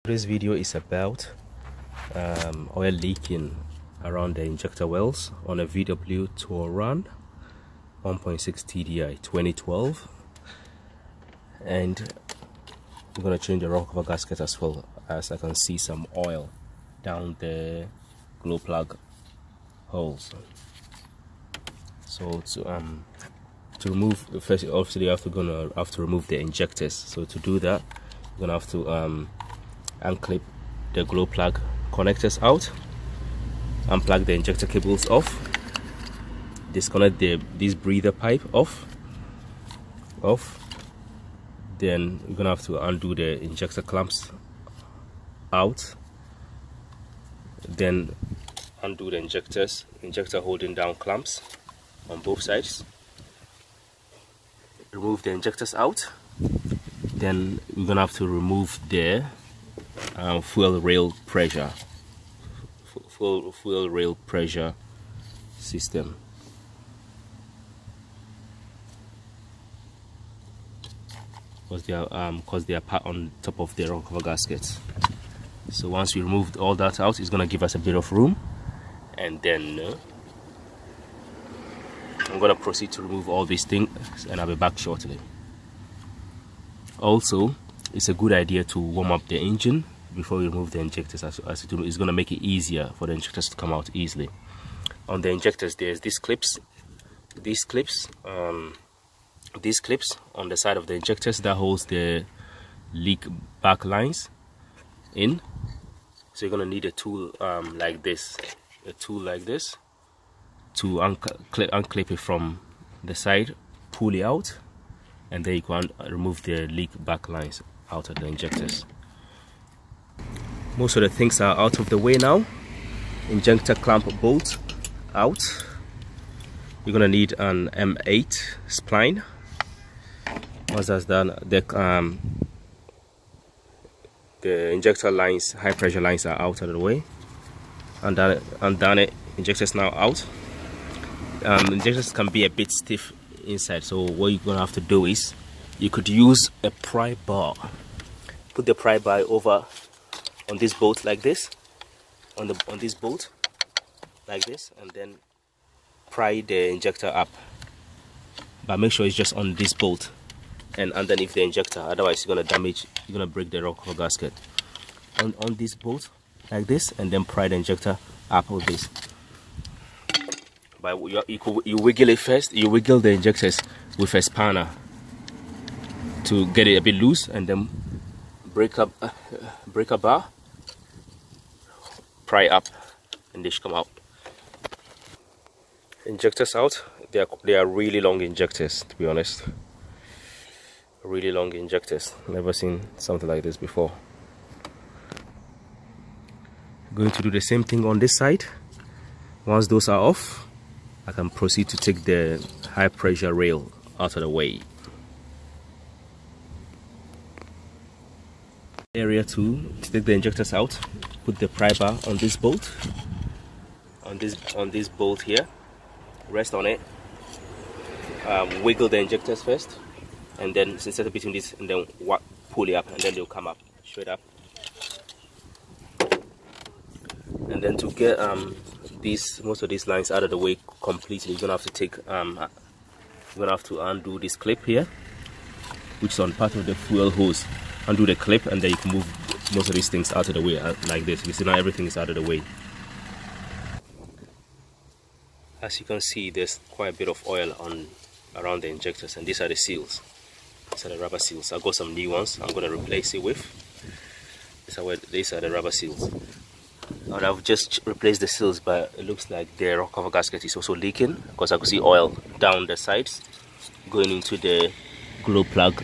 This video is about oil leaking around the injector wells on a VW Touran 1.6 TDI 2012, and we're going to change the roll cover gasket as well, as I can see some oil down the glow plug holes. So to remove, first obviously you gonna have to remove the injectors. So to do that, you're gonna have to unclip the glow plug connectors out, unplug the injector cables off, disconnect this breather pipe off. Then you're gonna have to undo the injector clamps out, then undo the injector holding down clamps on both sides, remove the injectors out. Then you're gonna have to remove the fuel rail pressure system. Because they are part on top of the roll cover gaskets. So once we removed all that out, it's gonna give us a bit of room, and then I'm gonna proceed to remove all these things, and I'll be back shortly. Also, it's a good idea to warm up the engine before you remove the injectors, as it's gonna make it easier for the injectors to come out easily. On the injectors, there's these clips on the side of the injectors that holds the leak back lines in. So you're gonna need a tool like this to unclip it from the side, pull it out, and then you can remove the leak back lines out of the injectors. Most of the things are out of the way now. Injector clamp bolt out. You're gonna need an M8 spline. Once that's done, the injector lines, high pressure lines, are out of the way. Undone it. Injectors now out. Injectors can be a bit stiff inside, so what you're gonna have to do is you could use a pry bar. Put the pry bar over on this bolt like this, on this bolt like this, and then pry the injector up. But make sure it's just on this bolt and underneath the injector, otherwise you're gonna break the roll cover gasket. On this bolt like this, and then pry the injector up with this. But you wiggle it first. You wiggle the injectors with a spanner to get it a bit loose, and then break a bar, pry up, and they should come out. Injectors out. They are really long injectors, to be honest. Really long injectors. Never seen something like this before. Going to do the same thing on this side. Once those are off, I can proceed to take the high pressure rail out of the way. Area 2, to take the injectors out, put the pry bar on this bolt, on this bolt here, rest on it, wiggle the injectors first, and then insert it between this, and then pull it up, and then they'll come up straight up. And then to get most of these lines out of the way completely, you're gonna have to undo this clip here, which is on part of the fuel hose. Undo the clip, and then you can move most of these things out of the way like this. You see, now everything is out of the way. As you can see, there's quite a bit of oil around the injectors, and these are the seals. These are the rubber seals. I've got some new ones I'm gonna replace it with. These are the rubber seals. And I've just replaced the seals, but it looks like the roll cover gasket is also leaking, because I could see oil down the sides going into the glow plug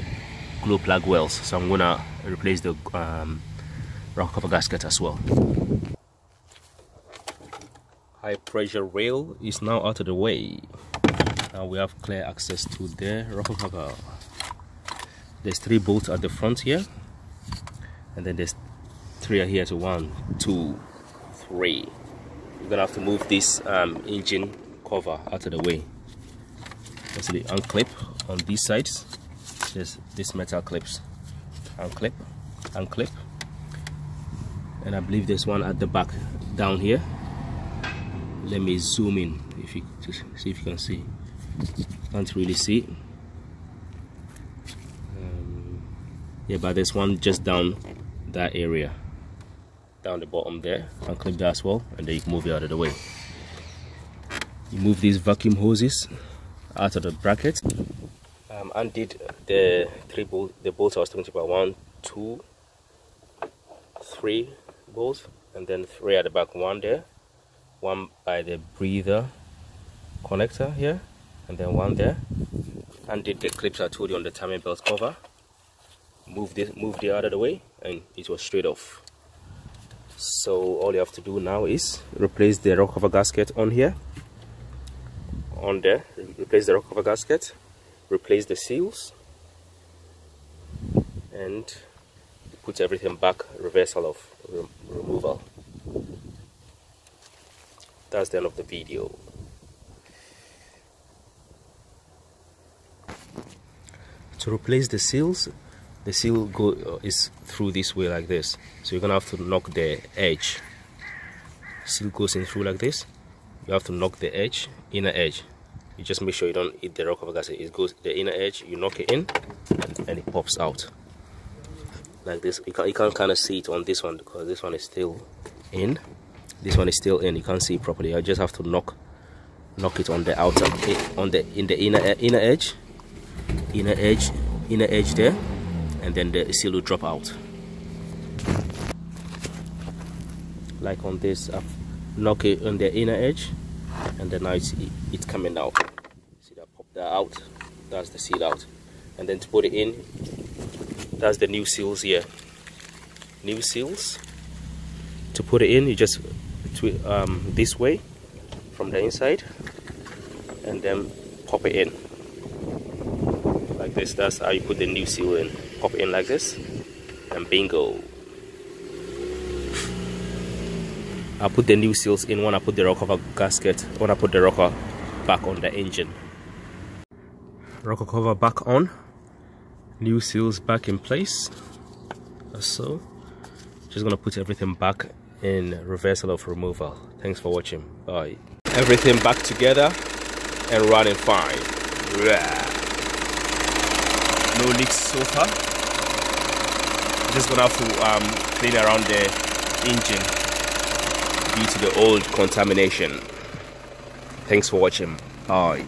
wells. So I'm gonna replace the roll cover gasket as well. High pressure rail is now out of the way. Now we have clear access to the roll cover. There's 3 bolts at the front here, and then there's 3 here to 1, 2, 3. You're gonna have to move this engine cover out of the way. Basically unclip on these sides. There's these metal clips. Unclip, and I believe there's one at the back down here. Let me zoom in if you just see if you can see. Can't really see. Yeah, but there's one just down that area, down the bottom there. Unclip that as well, and then you can move it out of the way. You move these vacuum hoses out of the bracket. Undid the bolts I was talking about. 1, 2, 3 bolts, and then 3 at the back. One there, one by the breather connector here, and then one there. Undid the clips I told you on the timing belt cover. Moved it out of the way, and it was straight off. So all you have to do now is replace the rock cover gasket on here, on there. Replace the rock cover gasket, replace the seals, and put everything back. Reversal of removal. That's the end of the video. To replace the seals, the seal is through this way like this, so you're gonna have to knock the edge. Seal goes in through like this. You have to knock the edge, inner edge. You just make sure you don't hit the rock cover gasket. It goes the inner edge. You knock it in, and it pops out like this. You can't kind of see it on this one because this one is still in. This one is still in. You can't see it properly. I just have to knock it on the outer, in the inner edge there. And then the seal will drop out. Like on this, I've knocked it on the inner edge, and then now it's coming out. See that? Pop that out. That's the seal out. And then to put it in, that's the new seals here. New seals. To put it in, you just this way from the inside, and then pop it in like this. That's how you put the new seal in. Pop it in like this, and bingo. I'll put the new seals in when I put the rock cover gasket, when I put the rocker back on the engine. Rocker cover back on, new seals back in place, as so. Just gonna put everything back in reversal of removal. Thanks for watching. Bye. Everything back together and running fine. No leaks so far. Just gonna have to clean around the engine due to the old contamination. Thanks for watching. Bye.